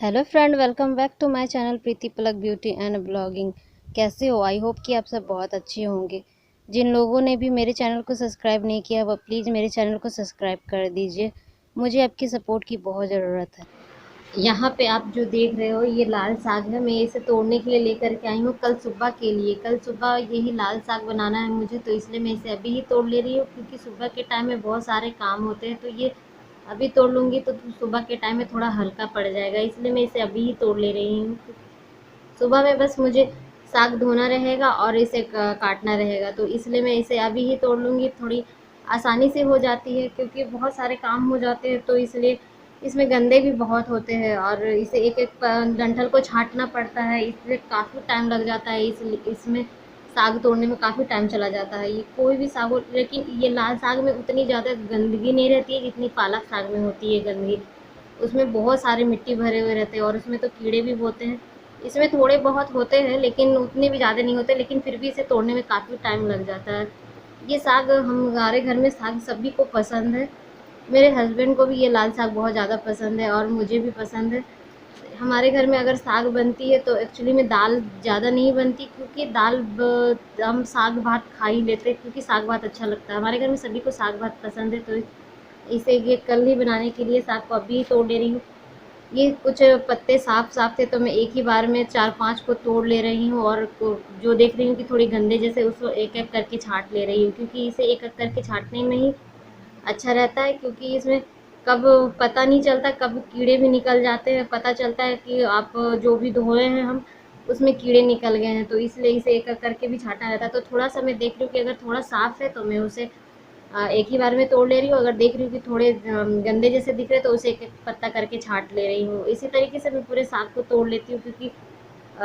Hello friend, welcome back to my channel Preeti Palak beauty and blogging. कैसे हो? I hope कि आप सब बहुत अच्छे होंगे। जिन लोगों ने भी मेरे चैनल को सब्सक्राइब नहीं किया वो प्लीज़ मेरे चैनल को सब्सक्राइब कर दीजिए। मुझे आपकी सपोर्ट की बहुत ज़रूरत है। यहाँ पे आप जो देख रहे हो ये लाल साग है। मैं इसे तोड़ने के लिए लेकर के आई हूँ कल सुबह के लिए। कल सुबह यही लाल साग बनाना है मुझे, तो इसलिए मैं इसे अभी ही तोड़ ले रही हूँ क्योंकि सुबह के टाइम में बहुत सारे काम होते हैं। तो ये अभी तोड़ लूँगी तो सुबह के टाइम में थोड़ा हल्का पड़ जाएगा, इसलिए मैं इसे अभी ही तोड़ ले रही हूँ। सुबह में बस मुझे साग धोना रहेगा और इसे काटना रहेगा, तो इसलिए मैं इसे अभी ही तोड़ लूँगी। थोड़ी आसानी से हो जाती है क्योंकि बहुत सारे काम हो जाते हैं, तो इसलिए इसमें गंदे भी बहुत होते हैं और इसे एक एक डंठल को छांटना पड़ता है, इसलिए काफ़ी टाइम लग जाता है। इसमें साग तोड़ने में काफ़ी टाइम चला जाता है। ये कोई भी साग हो, लेकिन ये लाल साग में उतनी ज़्यादा गंदगी नहीं रहती है जितनी पालक साग में होती है गंदगी। उसमें बहुत सारे मिट्टी भरे हुए रहते हैं और उसमें तो कीड़े भी होते हैं। इसमें थोड़े बहुत होते हैं लेकिन उतने भी ज़्यादा नहीं होते, लेकिन फिर भी इसे तोड़ने में काफ़ी टाइम लग जाता है। ये साग हमारे घर में साग सभी को पसंद है। मेरे हस्बैंड को भी ये लाल साग बहुत ज़्यादा पसंद है और मुझे भी पसंद है। हमारे घर में अगर साग बनती है तो एक्चुअली में दाल ज़्यादा नहीं बनती, क्योंकि हम साग भात खा ही लेते हैं क्योंकि साग भात अच्छा लगता है। हमारे घर में सभी को साग भात पसंद है, तो इसे ये कल ही बनाने के लिए साग को अभी ही तोड़ ले रही हूँ। ये कुछ पत्ते साफ-साफ थे तो मैं एक ही बार में 4-5 को तोड़ ले रही हूँ और को जो देख रही हूँ कि थोड़ी गंदे जैसे उसको एक-एक करके छाँट ले रही हूँ, क्योंकि इसे एक-एक करके छाँटने में ही अच्छा रहता है, क्योंकि इसमें कब पता नहीं चलता, कब कीड़े भी निकल जाते हैं। पता चलता है कि आप जो भी धोए हैं हम, उसमें कीड़े निकल गए हैं, तो इसलिए इसे एक-एक करके भी छाँटा रहता है। तो थोड़ा-सा मैं देख रही हूँ कि अगर थोड़ा साफ़ है तो मैं उसे एक ही बार में तोड़ ले रही हूँ। अगर देख रही हूँ कि थोड़े गंदे जैसे दिख रहे हैं तो उसे एक-एक पत्ता करके छाँट ले रही हूँ। इसी तरीके से मैं पूरे साग को तोड़ लेती हूँ, क्योंकि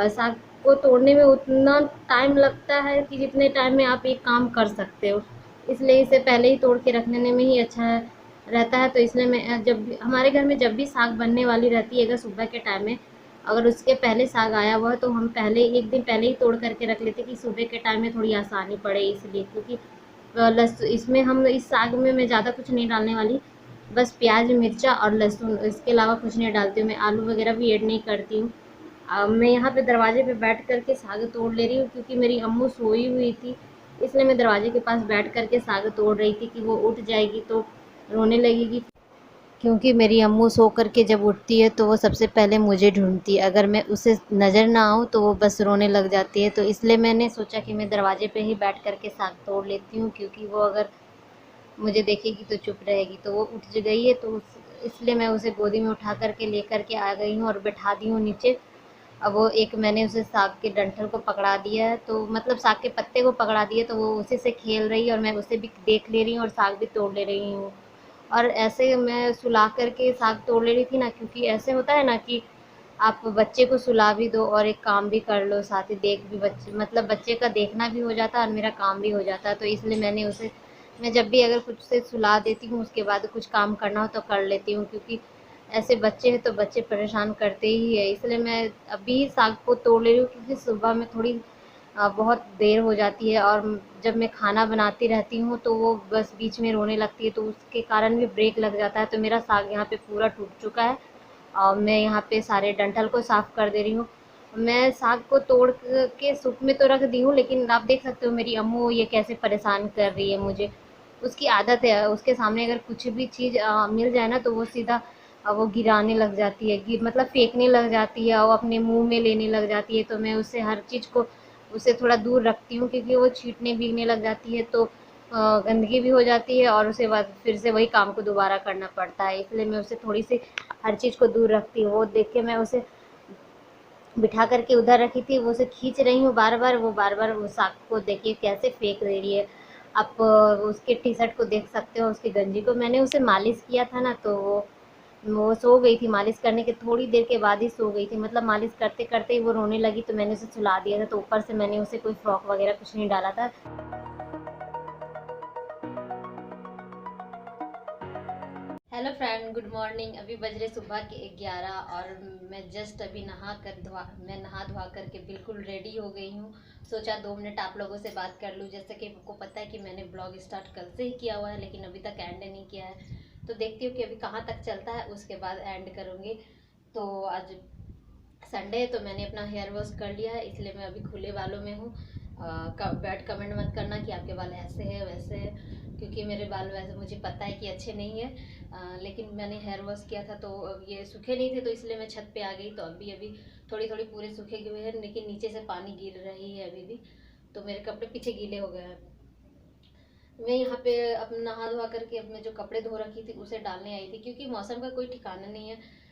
साग को तोड़ने में उतना टाइम लगता है कि जितने टाइम में आप एक काम कर सकते हो। इसलिए इसे पहले ही तोड़ के रख लेने में ही अच्छा रहता है। तो इसलिए मैं जब भी हमारे घर में जब भी साग बनने वाली रहती है, अगर सुबह के टाइम में अगर उसके पहले साग आया हुआ है तो हम पहले एक दिन पहले ही तोड़ करके रख लेते कि सुबह के टाइम में थोड़ी आसानी पड़े इसलिए। क्योंकि लस इसमें हम इस साग में मैं ज़्यादा कुछ नहीं डालने वाली, बस प्याज मिर्चा और लहसुन, इसके अलावा कुछ नहीं डालती हूँ। मैं आलू वगैरह भी ऐड नहीं करती हूँ। मैं यहाँ पे दरवाजे पे बैठ कर के साग तोड़ ले रही हूँ क्योंकि मेरी अम्मू सोई हुई थी, इसलिए मैं दरवाजे के पास बैठ कर के साग तोड़ रही थी कि वो उठ जाएगी तो रोने लगेगी। क्योंकि मेरी अम्मू सो कर के जब उठती है तो वो सबसे पहले मुझे ढूँढती है, अगर मैं उसे नज़र ना आऊँ तो वो बस रोने लग जाती है। तो इसलिए मैंने सोचा कि मैं दरवाजे पे ही बैठ कर के साग तोड़ लेती हूँ, क्योंकि वो अगर मुझे देखेगी तो चुप रहेगी। तो वो उठ गई है तो इसलिए मैं उसे गोदी में उठा कर के लेकर के आ गई हूँ और बैठा दी हूँ नीचे। अब वो एक मैंने उसे साग के डंठल को पकड़ा दिया है, तो मतलब साग के पत्ते को पकड़ा दिया, तो वो उसी से खेल रही है और मैं उसे भी देख ले रही हूँ और साग भी तोड़ ले रही हूँ। और ऐसे मैं सुला करके साग तोड़ ले रही थी ना, क्योंकि ऐसे होता है ना कि आप बच्चे को सुला भी दो और एक काम भी कर लो, साथ ही देख भी बच्चे मतलब बच्चे का देखना भी हो जाता है और मेरा काम भी हो जाता है। तो इसलिए मैं जब भी अगर कुछ से सुला देती हूँ उसके बाद कुछ काम करना हो तो कर लेती हूँ, क्योंकि ऐसे बच्चे हैं तो बच्चे परेशान करते ही है। इसलिए मैं अभी साग को तोड़ ले रही हूँ क्योंकि सुबह में थोड़ी बहुत देर हो जाती है और जब मैं खाना बनाती रहती हूँ तो वो बस बीच में रोने लगती है, तो उसके कारण भी ब्रेक लग जाता है। तो मेरा साग यहाँ पे पूरा टूट चुका है और मैं यहाँ पे सारे डंठल को साफ़ कर दे रही हूँ। मैं साग को तोड़ के सूप में तो रख दी हूँ, लेकिन आप देख सकते हो मेरी अम्मू ये कैसे परेशान कर रही है मुझे। उसकी आदत है, उसके सामने अगर कुछ भी चीज़ मिल जाए ना तो वो सीधा वो गिराने लग जाती है, मतलब फेंकने लग जाती है और अपने मुंह में लेने लग जाती है। तो मैं उससे हर चीज़ को उसे थोड़ा दूर रखती हूँ, क्योंकि वो छींटने बीगने लग जाती है तो गंदगी भी हो जाती है और उसके बाद फिर से वही काम को दोबारा करना पड़ता है। इसलिए मैं उसे थोड़ी सी हर चीज़ को दूर रखती हूँ। वो देख के मैं उसे बिठा करके उधर रखी थी, वो उसे खींच रही हूँ बार बार, वो बार बार उस साग को देखिए कैसे फेंक दे रही है। आप उसके टी शर्ट को देख सकते हो, उसकी गंजी को। मैंने उसे मालिश किया था ना, तो वो सो गई थी, मालिश करने के थोड़ी देर के बाद ही सो गई थी, मतलब मालिश करते करते ही वो रोने लगी, तो मैंने उसे सुला दिया था। तो ऊपर से मैंने उसे कोई फ्रॉक वगैरह कुछ नहीं डाला था। Hello friend, good morning. अभी बज रहे सुबह के 11 और मैं जस्ट अभी नहा धोवा करके बिल्कुल रेडी हो गई हूँ। सोचा 2 मिनट आप लोगों से बात कर लूँ। जैसे कि आपको पता है कि मैंने ब्लॉग स्टार्ट कल से ही किया हुआ है, लेकिन अभी तक एंड नहीं किया है। तो देखती हूँ कि अभी कहाँ तक चलता है, उसके बाद एंड करूँगी। तो आज संडे है तो मैंने अपना हेयर वॉश कर लिया है, इसलिए मैं अभी खुले बालों में हूँ। बैड कमेंट मत करना कि आपके बाल ऐसे है वैसे है, क्योंकि मेरे बाल वैसे मुझे पता है कि अच्छे नहीं है। लेकिन मैंने हेयर वॉश किया था तो ये सूखे नहीं थे, तो इसलिए मैं छत पे आ गई। तो अभी अभी थोड़ी थोड़ी पूरे सूखे हुए हैं, लेकिन नीचे से पानी गिर रही है अभी भी, तो मेरे कपड़े पीछे गीले हो गए हैं। मैं यहाँ पे अपना नहा धोवा करके अब मैं जो कपड़े धो रखी थी उसे डालने आई थी, क्योंकि मौसम का कोई ठिकाना नहीं है।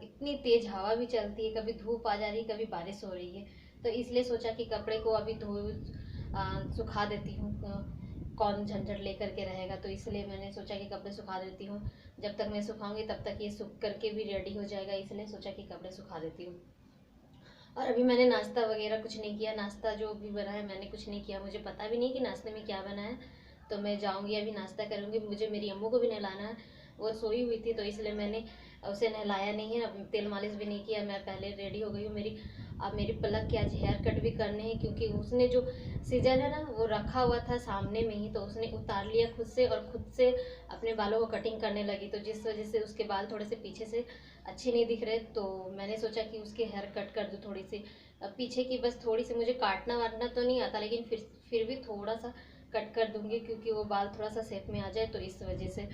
इतनी तेज हवा भी चलती है, कभी धूप आ जा रही है, कभी बारिश हो रही है। तो इसलिए सोचा कि कपड़े को अभी सुखा देती हूँ। कौन झंझट लेकर के रहेगा, तो इसलिए मैंने सोचा कि कपड़े सुखा देती हूँ। जब तक मैं सुखाऊंगी तब तक ये सूख करके भी रेडी हो जाएगा, इसलिए सोचा कि कपड़े सुखा देती हूँ। और अभी मैंने नाश्ता वगैरह कुछ नहीं किया, नाश्ता जो भी बना है मैंने कुछ नहीं किया, मुझे पता भी नहीं कि नाश्ते में क्या बना है। तो मैं जाऊंगी अभी नाश्ता करूंगी। मुझे मेरी अम्मू को भी नहलाना है, वो सोई हुई थी, तो इसलिए मैंने उसे नहलाया नहीं है, तेल मालिश भी नहीं किया। मैं पहले रेडी हो गई हूँ। मेरी पलक के आज हेयर कट भी करने हैं, क्योंकि उसने जो सीजर है ना वो रखा हुआ था सामने में ही, तो उसने उतार लिया खुद से और खुद से अपने बालों को कटिंग करने लगी, तो जिस वजह से उसके बाल थोड़े से पीछे से अच्छे नहीं दिख रहे। तो मैंने सोचा कि उसके हेयर कट कर दूँ थोड़ी सी पीछे की, बस थोड़ी सी। मुझे काटना वाटना तो नहीं आता, लेकिन फिर भी थोड़ा सा कट कर दूंगी, क्योंकि वो बाल थोड़ा सा शेप में आ जाए, तो इस वजह से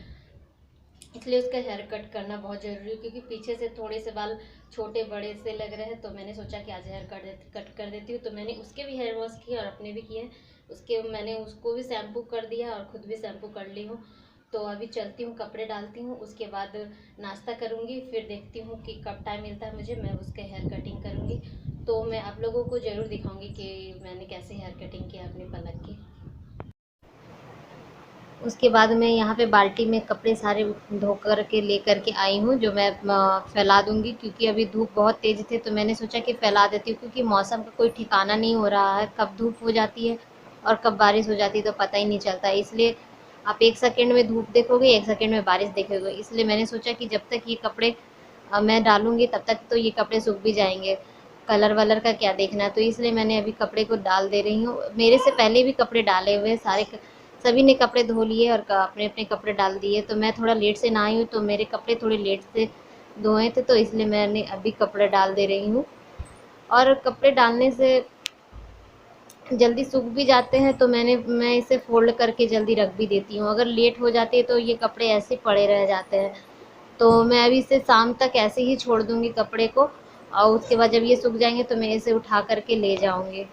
इसलिए उसका हेयर कट करना बहुत ज़रूरी है, क्योंकि पीछे से थोड़े से बाल छोटे बड़े से लग रहे हैं। तो मैंने सोचा कि आज हेयर कट कर देती हूँ। तो मैंने उसके भी हेयर वॉश किए और अपने भी किए। मैंने उसको भी शैम्पू कर दिया और ख़ुद भी शैम्पू कर ली हूँ। तो अभी चलती हूँ, कपड़े डालती हूँ, उसके बाद नाश्ता करूँगी, फिर देखती हूँ कि कब टाइम मिलता है मुझे, मैं उसके हेयर कटिंग करूँगी। तो मैं आप लोगों को ज़रूर दिखाऊँगी कि मैंने कैसे हेयर कटिंग किया अपने पलक की। उसके बाद मैं यहाँ पे बाल्टी में कपड़े सारे धो कर के ले कर के आई हूँ, जो मैं फैला दूँगी, क्योंकि अभी धूप बहुत तेज़ थी, तो मैंने सोचा कि फैला देती हूँ, क्योंकि मौसम का कोई ठिकाना नहीं हो रहा है, कब धूप हो जाती है और कब बारिश हो जाती है तो पता ही नहीं चलता। इसलिए आप 1 सेकंड में धूप देखोगे, 1 सेकंड में बारिश देखोगे। इसलिए मैंने सोचा कि जब तक ये कपड़े मैं डालूँगी तब तक तो ये कपड़े सूख भी जाएँगे, कलर वलर का क्या देखना। तो इसलिए मैंने अभी कपड़े को डाल दे रही हूँ। मेरे से पहले भी कपड़े डाले हुए सभी ने कपड़े धो लिए और अपने अपने कपड़े डाल दिए। तो मैं थोड़ा लेट से नहाई हूँ, तो मेरे कपड़े थोड़े लेट से धोए थे, तो इसलिए मैंने अभी कपड़े डाल दे रही हूँ। और कपड़े डालने से जल्दी सूख भी जाते हैं, तो मैं इसे फोल्ड करके जल्दी रख भी देती हूँ। अगर लेट हो जाती है तो ये कपड़े ऐसे पड़े रह जाते हैं। तो मैं अभी इसे शाम तक ऐसे ही छोड़ दूँगी कपड़े को, और उसके बाद जब ये सूख जाएंगे तो मैं इसे उठा करके ले जाऊँगी।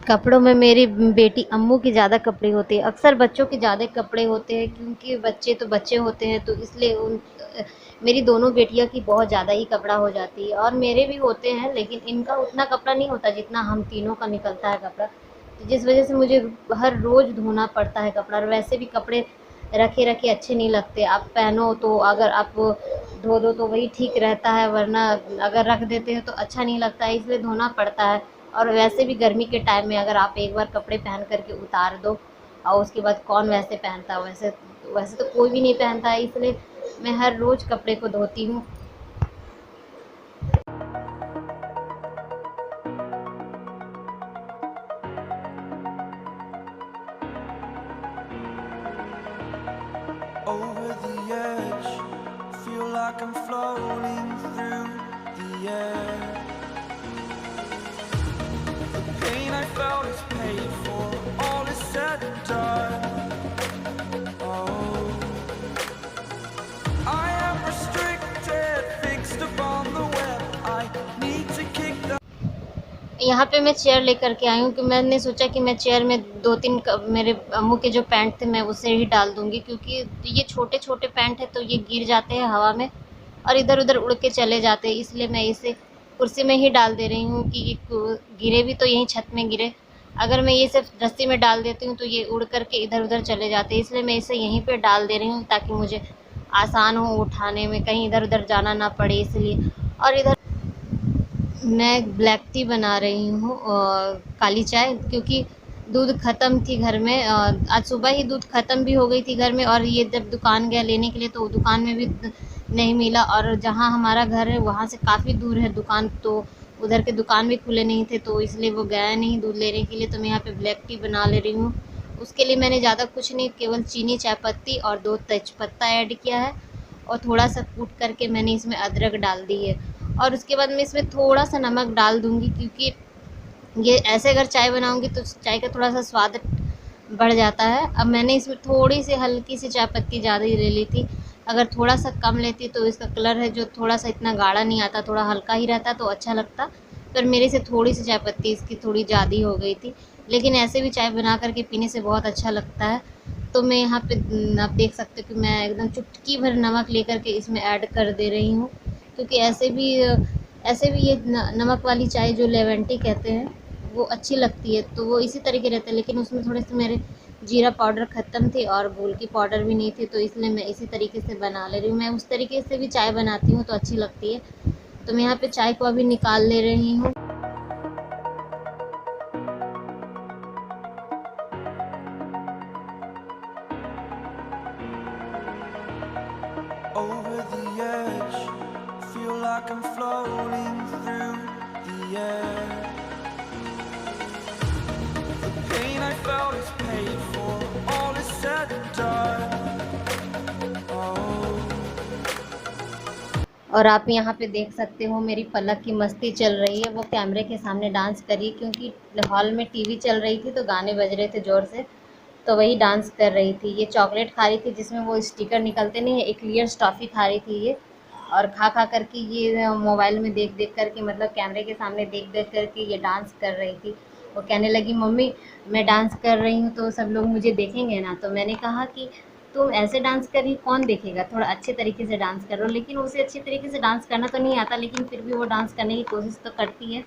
कपड़ों में मेरी बेटी अम्मू की ज़्यादा कपड़े होते हैं, अक्सर बच्चों के ज़्यादा कपड़े होते हैं, क्योंकि बच्चे तो बच्चे होते हैं, तो इसलिए मेरी दोनों बेटियों की बहुत ज़्यादा ही कपड़ा हो जाती है। और मेरे भी होते हैं, लेकिन इनका उतना कपड़ा नहीं होता जितना हम तीनों का निकलता है कपड़ा, तो जिस वजह से मुझे हर रोज़ धोना पड़ता है कपड़ा। और वैसे भी कपड़े रखे रखे अच्छे नहीं लगते, आप पहनो तो अगर आप धो दो तो वही ठीक रहता है, वरना अगर रख देते हैं तो अच्छा नहीं लगता है, इसलिए धोना पड़ता है। और वैसे भी गर्मी के टाइम में अगर आप एक बार कपड़े पहन करके उतार दो और उसके बाद कौन वैसे पहनता है, वैसे तो कोई भी नहीं पहनता है, इसलिए मैं हर रोज़ कपड़े को धोती हूँ। Over the edge, feel like I'm floating through the air. The pain I felt is paid for, all is said and done. Oh, I am restricted, fixed upon the web. I need to kick the यहाँ पे मैं chair लेकर के आई हूँ, कि मैंने सोचा कि मैं चेयर में 2-3 मेरे अम्मू के जो पैंट थे मैं उसे ही डाल दूँगी, क्योंकि ये छोटे छोटे पैंट है तो ये गिर जाते हैं हवा में और इधर उधर उड़ के चले जाते हैं। इसलिए मैं इसे कुर्सी में ही डाल दे रही हूँ, कि ये गिरे भी तो यहीं छत में गिरे। अगर मैं ये सिर्फ रस्सी में डाल देती हूँ तो ये उड़ करके इधर उधर चले जाते हैं, इसलिए मैं इसे यहीं पर डाल दे रही हूँ, ताकि मुझे आसान हो उठाने में, कहीं इधर उधर जाना ना पड़े इसलिए। और इधर मैं ब्लैक टी बना रही हूँ, काली चाय, क्योंकि दूध ख़त्म थी घर में। आज सुबह ही दूध ख़त्म भी हो गई थी घर में, और ये जब दुकान गया लेने के लिए तो दुकान में भी नहीं मिला, और जहाँ हमारा घर है वहाँ से काफ़ी दूर है दुकान, तो उधर के दुकान भी खुले नहीं थे, तो इसलिए वो गया नहीं दूध लेने के लिए। तो मैं यहाँ पे ब्लैक टी बना ले रही हूँ। उसके लिए मैंने ज़्यादा कुछ नहीं, केवल चीनी, चाय पत्ती और 2 तेज़पत्ता ऐड किया है, और थोड़ा सा कूट करके मैंने इसमें अदरक डाल दी है। और उसके बाद मैं इसमें थोड़ा सा नमक डाल दूँगी, क्योंकि ये ऐसे अगर चाय बनाऊँगी तो चाय का थोड़ा सा स्वाद बढ़ जाता है। अब मैंने इसमें थोड़ी सी हल्की सी चाय पत्ती ज़्यादा ही ले ली थी। अगर थोड़ा सा कम लेती तो इसका कलर है जो थोड़ा सा इतना गाढ़ा नहीं आता, थोड़ा हल्का ही रहता तो अच्छा लगता। पर मेरे से थोड़ी सी चाय पत्ती इसकी थोड़ी ज़्यादा ही हो गई थी, लेकिन ऐसे भी चाय बना करके पीने से बहुत अच्छा लगता है। तो मैं यहाँ पे आप देख सकते हो कि मैं एकदम चुटकी भर नमक लेकर के इसमें ऐड कर दे रही हूँ, क्योंकि ऐसे भी ये नमक वाली चाय जो लेमन टी कहते हैं वो अच्छी लगती है, तो वो इसी तरीके रहता है। लेकिन उसमें थोड़े से मेरे जीरा पाउडर ख़त्म थे और गोल की पाउडर भी नहीं थी, तो इसलिए मैं इसी तरीके से बना ले रही हूँ। मैं उस तरीके से भी चाय बनाती हूँ तो अच्छी लगती है। तो मैं यहाँ पे चाय को अभी निकाल ले रही हूँ। over the edge. Feel like I'm floating through the air. The pain I felt is paid for. All is said and done. Oh. और आप यहाँ पे देख सकते हो मेरी पलक की मस्ती चल रही है। वो कैमरे के सामने डांस करी, क्योंकि हॉल में टीवी चल रही थी तो गाने बज रहे थे ज़ोर से, तो वही डांस कर रही थी। ये चॉकलेट खा रही थी जिसमें वो स्टिकर निकलते नहीं है, एक्लियर्स टॉफ़ी खा रही थी ये। और खा खा करके ये मोबाइल में देख देख करके, मतलब कैमरे के सामने देख देख करके ये डांस कर रही थी। वो कहने लगी, मम्मी मैं डांस कर रही हूँ तो सब लोग मुझे देखेंगे ना। तो मैंने कहा कि तुम ऐसे डांस कर रही कौन देखेगा, थोड़ा अच्छे तरीके से डांस करो। लेकिन उसे अच्छे तरीके से डांस करना तो नहीं आता, लेकिन फिर भी वो डांस करने की कोशिश तो करती है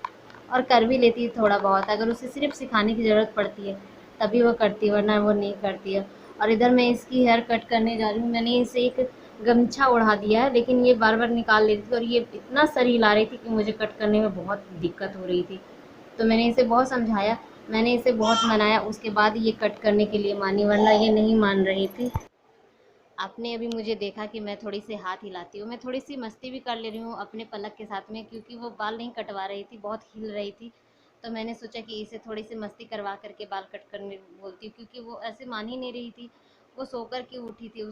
और कर भी लेती है थोड़ा बहुत। अगर उसे सिर्फ सिखाने की ज़रूरत पड़ती है तभी वो करती है, वरना वो नहीं करती है। और इधर मैं इसकी हेयर कट करने जा रही हूँ। मैंने इसे एक गमछा ओढ़ा दिया है, लेकिन ये बार बार निकाल लेती थी और ये इतना सर हिला रही थी कि मुझे कट करने में बहुत दिक्कत हो रही थी। तो मैंने इसे बहुत समझाया, मैंने इसे बहुत मनाया, उसके बाद ये कट करने के लिए मानी, वरना ये नहीं मान रही थी। आपने अभी मुझे देखा कि मैं थोड़ी सी हाथ हिलाती हूँ, मैं थोड़ी सी मस्ती भी कर ले रही हूँ अपने पलक के साथ में, क्योंकि वो बाल नहीं कटवा रही थी, बहुत हिल रही थी। तो मैंने सोचा कि इसे थोड़ी सी मस्ती करवा करके बाल कट करने बोलती हूँ, क्योंकि वो ऐसे मान ही नहीं रही थी। वो सो कर के उठी थी,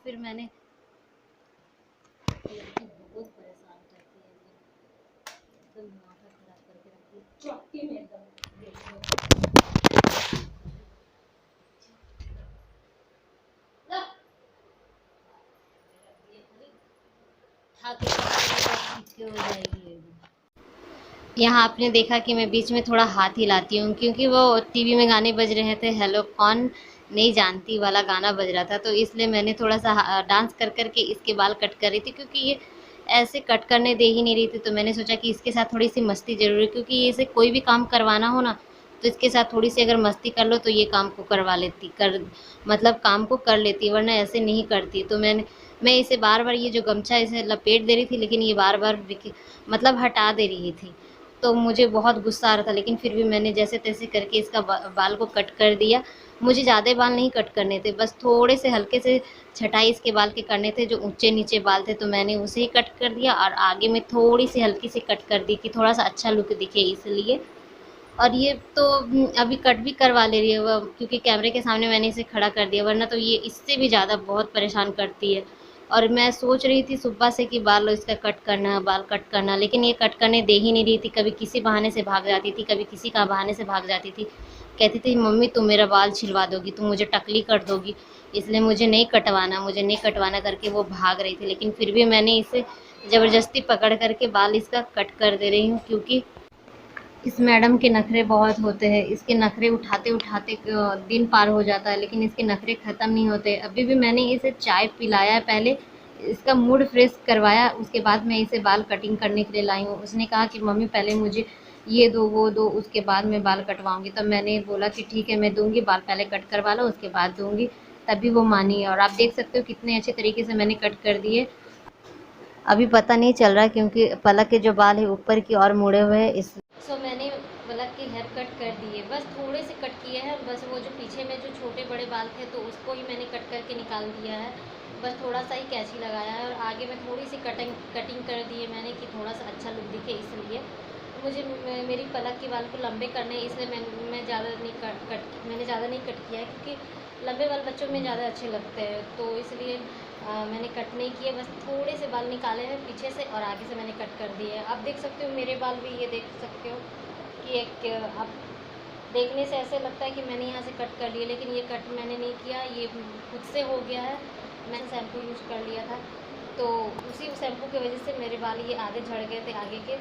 फिर मैंने बहुत परेशान करती है एकदम माथा खराब करके रखती है चौकी में एकदम। हो जाएगी। यहाँ आपने देखा कि मैं बीच में थोड़ा हाथ हिलाती हूँ, क्योंकि वो टीवी में गाने बज रहे थे, हेलो कौन नहीं जानती वाला गाना बज रहा था, तो इसलिए मैंने थोड़ा सा डांस कर कर के इसके बाल कट कर रही थी, क्योंकि ये ऐसे कट करने दे ही नहीं रही थी। तो मैंने सोचा कि इसके साथ थोड़ी सी मस्ती ज़रूर है, क्योंकि इसे कोई भी काम करवाना हो ना तो इसके साथ थोड़ी सी अगर मस्ती कर लो तो ये काम को करवा लेती, मतलब काम को कर लेती, वरना ऐसे नहीं करती। तो मैं इसे बार बार ये जो गमछा इसे लपेट दे रही थी, लेकिन ये बार बार मतलब हटा दे रही थी। तो मुझे बहुत गुस्सा आ रहा था, लेकिन फिर भी मैंने जैसे तैसे करके इसका बाल को कट कर दिया। मुझे ज़्यादा बाल नहीं कट करने थे, बस थोड़े से हल्के से छटाई इसके बाल के करने थे, जो ऊंचे नीचे बाल थे, तो मैंने उसे ही कट कर दिया। और आगे में थोड़ी सी हल्की सी कट कर दी कि थोड़ा सा अच्छा लुक दिखे इसलिए। और ये तो अभी कट भी करवा ले रही है वो, क्योंकि कैमरे के सामने मैंने इसे खड़ा कर दिया, वरना तो ये इससे भी ज़्यादा बहुत परेशान करती है। और मैं सोच रही थी सुबह से कि बाल इसका कट करना, बाल कट करना, लेकिन ये कट करने दे ही नहीं रही थी। कभी किसी बहाने से भाग जाती थी, कभी किसी का बहाने से भाग जाती थी। कहती थी, मम्मी तुम मेरा बाल छिलवा दोगी, तुम मुझे टकली कर दोगी, इसलिए मुझे नहीं कटवाना, मुझे नहीं कटवाना करके वो भाग रही थी। लेकिन फिर भी मैंने इसे ज़बरदस्ती पकड़ करके बाल इसका कट कर दे रही हूँ, क्योंकि इस मैडम के नखरे बहुत होते हैं। इसके नखरे उठाते उठाते दिन पार हो जाता है, लेकिन इसके नखरे ख़त्म नहीं होते। अभी भी मैंने इसे चाय पिलाया है, पहले इसका मूड फ्रेश करवाया, उसके बाद मैं इसे बाल कटिंग करने के लिए लाई हूँ। उसने कहा कि मम्मी पहले मुझे ये दो वो दो, उसके बाद मैं बाल कटवाऊँगी। तब मैंने बोला कि ठीक है मैं दूँगी, बाल पहले कट करवा लो उसके बाद दूँगी, तभी वो मानी है। और आप देख सकते हो कितने अच्छे तरीके से मैंने कट कर दिए। अभी पता नहीं चल रहा क्योंकि पलक के जो बाल है ऊपर की ओर मुड़े हुए हैं, इस मैंने पलक के हेयर कट कर दिए, बस थोड़े से कट किए हैं। बस वो जो पीछे में जो छोटे बड़े बाल थे तो उसको ही मैंने कट करके निकाल दिया है, बस थोड़ा सा ही कैंची लगाया है। और आगे में थोड़ी सी कटिंग कर दी है मैंने कि थोड़ा सा अच्छा लुक दिखे, इसलिए मुझे मेरी पलक के बाल को लंबे करने, इसलिए मैंने ज़्यादा नहीं कट किया है, क्योंकि लंबे बाल बच्चों में ज़्यादा अच्छे लगते हैं, तो इसलिए मैंने कट नहीं किए, बस थोड़े से बाल निकाले हैं पीछे से और आगे से मैंने कट कर दिए हैं। आप देख सकते हो मेरे बाल भी, ये देख सकते हो कि एक आप देखने से ऐसे लगता है कि मैंने यहाँ से कट कर लिए, लेकिन ये कट मैंने नहीं किया, ये खुद से हो गया है। मैंने शैम्पू यूज़ कर लिया था, तो उसी शैम्पू की वजह से मेरे बाल ये आधे झड़ गए थे आगे के,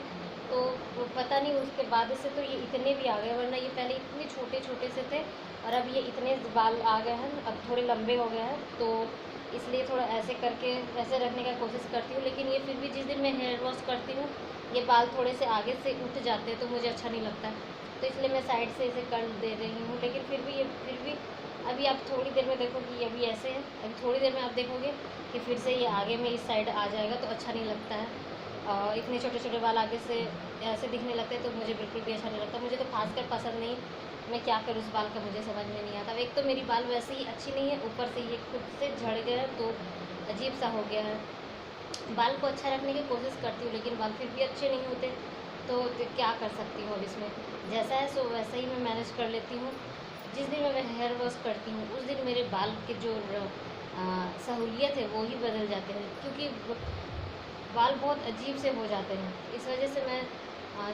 तो वो पता नहीं उसके बाद से तो ये इतने भी आ गए, वरना ये पहले इतने छोटे छोटे से थे और अब ये इतने बाल आ गए हैं, अब थोड़े लंबे हो गए हैं, तो इसलिए थोड़ा ऐसे करके वैसे रखने का कोशिश करती हूँ। लेकिन ये फिर भी जिस दिन मैं हेयर वॉश करती हूँ ये बाल थोड़े से आगे से उठ जाते हैं, तो मुझे अच्छा नहीं लगता, तो इसलिए मैं साइड से इसे कर दे रही हूँ। लेकिन फिर भी अभी आप थोड़ी देर में देखो कि अभी ऐसे है, अभी थोड़ी देर में आप देखोगे कि फिर से ये आगे में इस साइड आ जाएगा, तो अच्छा नहीं लगता है। इतने छोटे छोटे बाल आगे से ऐसे दिखने लगते हैं, तो मुझे बिल्कुल भी अच्छा नहीं लगता। मुझे तो खासकर पसंद नहीं, मैं क्या करूँ उस बाल का मुझे समझ में नहीं आता। एक तो मेरी बाल वैसे ही अच्छी नहीं है, ऊपर से ये खुद से झड़ गया है, तो अजीब सा हो गया है। बाल को अच्छा रखने की कोशिश करती हूँ, लेकिन बाल फिर भी अच्छे नहीं होते, तो क्या कर सकती हूँ अब इसमें। जैसा है सो वैसा ही मैं मैनेज कर लेती हूँ। जिस दिन मैं हेयर वॉश करती हूँ उस दिन मेरे बाल के जो सहूलियत है वो ही बदल जाते हैं, क्योंकि बाल बहुत अजीब से हो जाते हैं। इस वजह से मैं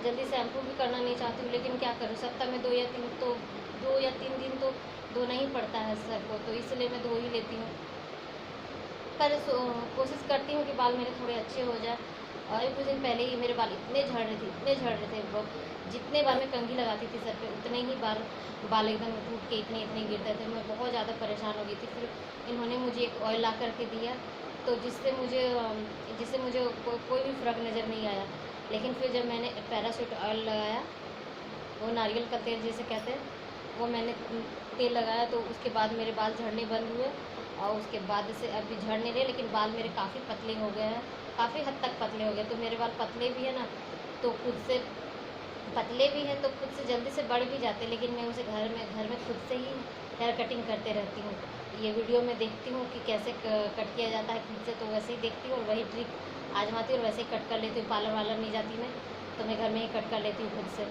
जल्दी शैम्पू भी करना नहीं चाहती हूँ, लेकिन क्या करूँ, सप्ताह में 2 या 3 दिन तो धोना ही पड़ता है सर को, तो इसलिए मैं धो ही लेती हूँ। पर कोशिश करती हूँ कि बाल मेरे थोड़े अच्छे हो जाए। और कुछ दिन पहले ही मेरे बाल इतने झड़ रहे थे, वो जितने बार मैं कंघी लगाती थी सर पे उतने ही बार बाल एकदम टूट के इतने इतने गिरते थे। मैं बहुत ज़्यादा परेशान हो गई थी। फिर इन्होंने मुझे एक ऑयल ला करके दिया, तो जिससे मुझे कोई भी फ़र्क नज़र नहीं आया। लेकिन फिर जब मैंने पैराशूट ऑयल लगाया, वो नारियल का तेल जिसे कहते हैं, वो मैंने तेल लगाया, तो उसके बाद मेरे बाल झड़ने बंद हुए और उसके बाद से अभी झड़ नहीं रहे, लेकिन बाल मेरे काफ़ी पतले हो गए हैं, काफ़ी हद तक पतले हो गए। तो मेरे बाल पतले भी है ना, तो खुद से पतले भी हैं, तो खुद से जल्दी से बढ़ भी जाते हैं, लेकिन मैं उसे घर में खुद से ही हेयर कटिंग करते रहती हूँ। ये वीडियो में देखती हूँ कि कैसे कट किया जाता है खुद से, तो वैसे ही देखती हूँ और वही ट्रिक आजमाती हूँ और वैसे ही कट कर लेती हूँ। पार्लर वार्लर नहीं जाती मैं, तो मैं घर में ही कट कर लेती हूँ खुद से।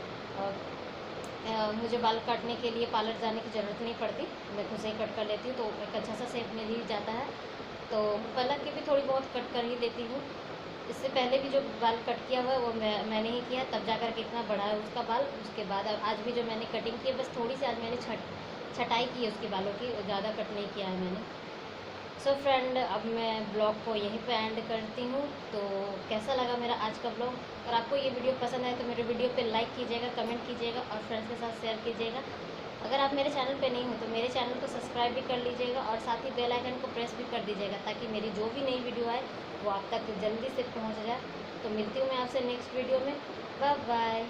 और मुझे बाल काटने के लिए पार्लर जाने की ज़रूरत नहीं पड़ती, मैं खुद से ही कट कर लेती हूँ, तो एक अच्छा सा शेप मिल ही जाता है। तो पलक की भी थोड़ी बहुत कट कर ही लेती हूँ। इससे पहले भी जो बाल कट किया हुआ है वो मैंने ही किया, तब जा कर के इतना बड़ा है उसका बाल। उसके बाद अब आज भी जो मैंने कटिंग की है, बस थोड़ी सी आज मैंने छटाई की है उसके बालों की, ज़्यादा कट नहीं किया है मैंने। सो फ्रेंड, अब मैं ब्लॉग को यहीं पे एंड करती हूँ। तो कैसा लगा मेरा आज का ब्लॉग? अगर आपको ये वीडियो पसंद आए तो मेरे वीडियो पे लाइक कीजिएगा, कमेंट कीजिएगा और फ्रेंड्स के साथ शेयर कीजिएगा। अगर आप मेरे चैनल पे नहीं हो तो मेरे चैनल को सब्सक्राइब भी कर लीजिएगा और साथ ही बेल आइकन को प्रेस भी कर दीजिएगा, ताकि मेरी जो भी नई वीडियो आए वो आप तक जल्दी से पहुँच जाए। तो मिलती हूँ मैं आपसे नेक्स्ट वीडियो में। Bye bye.